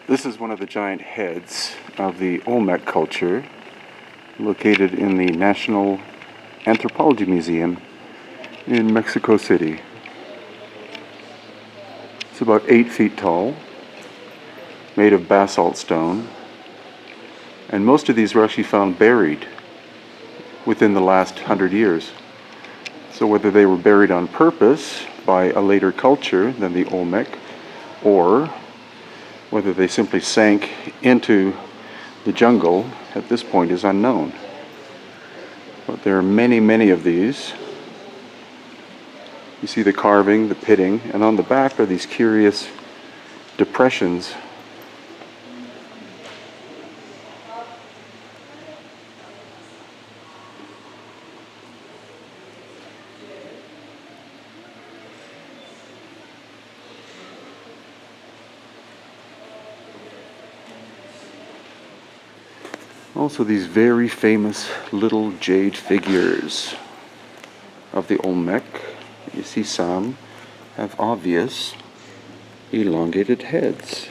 This is one of the giant heads of the Olmec culture, located in the National Anthropology Museum in Mexico City. It's about 8 feet tall, made of basalt stone, and most of these were actually found buried within the last 100 years. So whether they were buried on purpose by a later culture than the Olmec, or whether they simply sank into the jungle at this point is unknown. But there are many, many of these. You see the carving, the pitting, and on the back are these curious depressions. Also these very famous little jade figures of the Olmec. You see some have obvious elongated heads.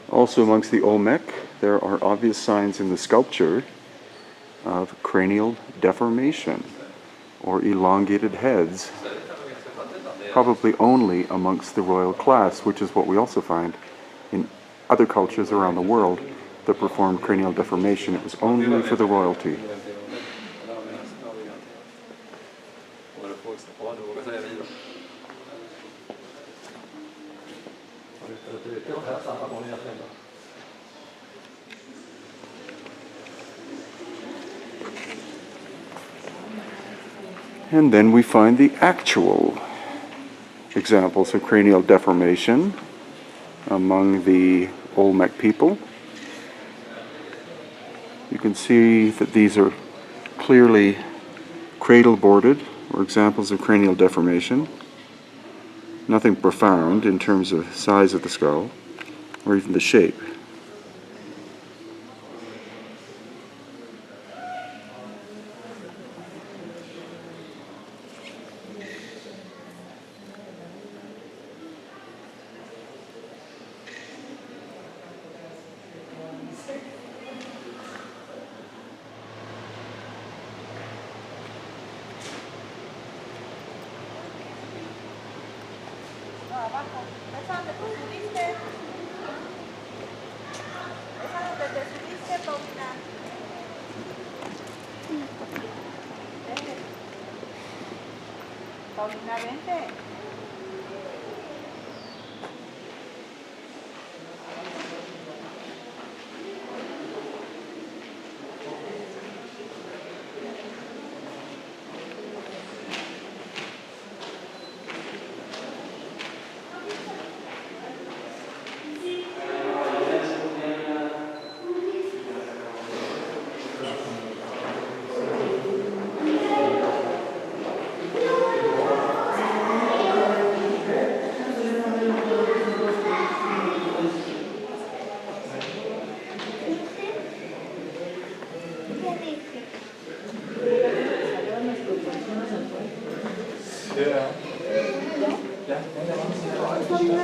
Also amongst the Olmec, there are obvious signs in the sculpture of cranial deformation or elongated heads, probably only amongst the royal class, which is what we also find in other cultures around the world that performed cranial deformation. It was only for the royalty. And then we find the actual examples of cranial deformation among the Olmec people. You can see that these are clearly cradle-boarded, or examples of cranial deformation. Nothing profound in terms of size of the skull, or even the shape. ¿Esa donde tú subiste? ¿Esa donde te subiste, Paulina? Paulina, vente.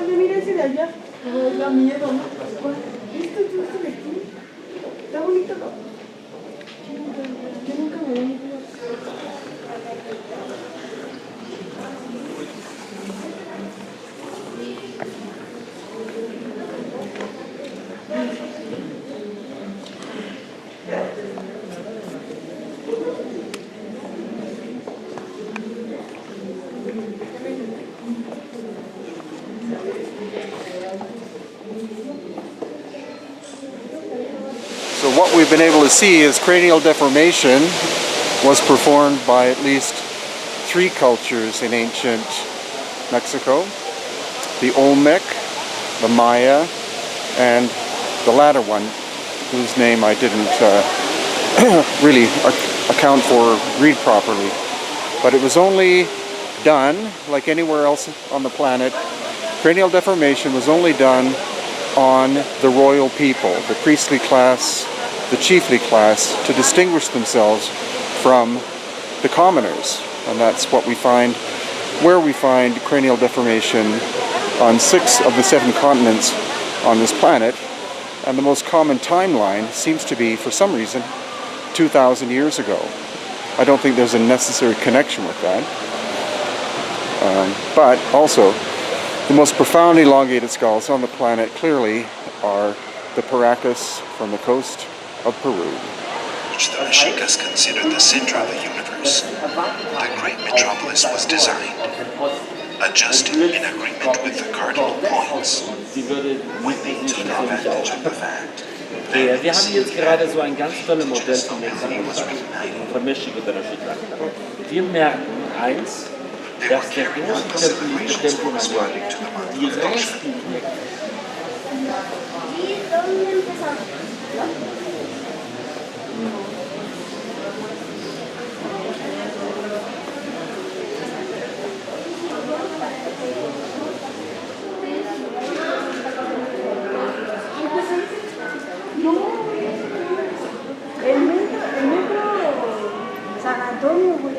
Mira ese de allá. No, da miedo, ¿no? ¿Esto es de aquí? Está bonito, ¿no? Yo nunca me había ido. So what we've been able to see is cranial deformation was performed by at least three cultures in ancient Mexico: the Olmec, the Maya, and the latter one, whose name I didn't really account for, read properly. But it was only done, like anywhere else on the planet, cranial deformation was only done on the royal people, the priestly class, the chiefly class, to distinguish themselves from the commoners. And that's what we find, where we find cranial deformation on 6 of the 7 continents on this planet. And the most common timeline seems to be, for some reason, 2,000 years ago. I don't think there's a necessary connection with that. But also, the most profound elongated skulls on the planet clearly are the Paracas from the coast of Peru. Which the Mexicas considered the center of the universe. The great metropolis was designed, adjusted in agreement with the cardinal points. When they took advantage of the fact Wir haben jetzt gerade so ein ganz tolles Modell von Mexiko, Wir merken eins, dass der große Tempel die Resten San Antonio, güey.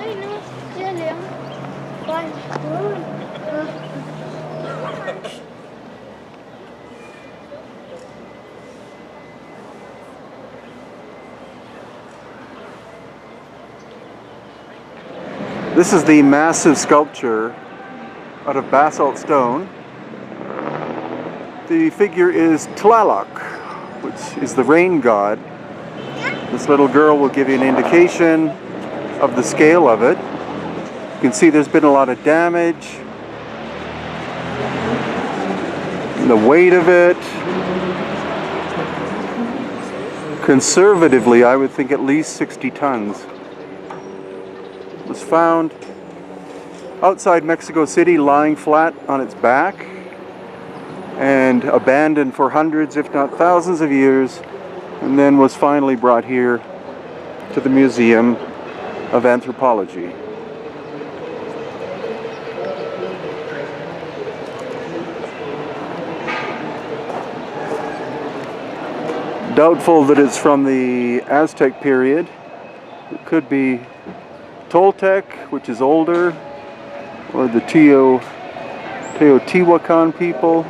Ay, no, ya leo. Ay, This is the massive sculpture out of basalt stone. The figure is Tlaloc, which is the rain god. This little girl will give you an indication of the scale of it. You can see there's been a lot of damage. And the weight of it, conservatively, I would think at least 60 tons. Was found outside Mexico City, lying flat on its back and abandoned for hundreds, if not thousands of years, and then was finally brought here to the Museum of Anthropology. Doubtful that it's from the Aztec period. It could be Toltec, which is older, or the Teotihuacan people.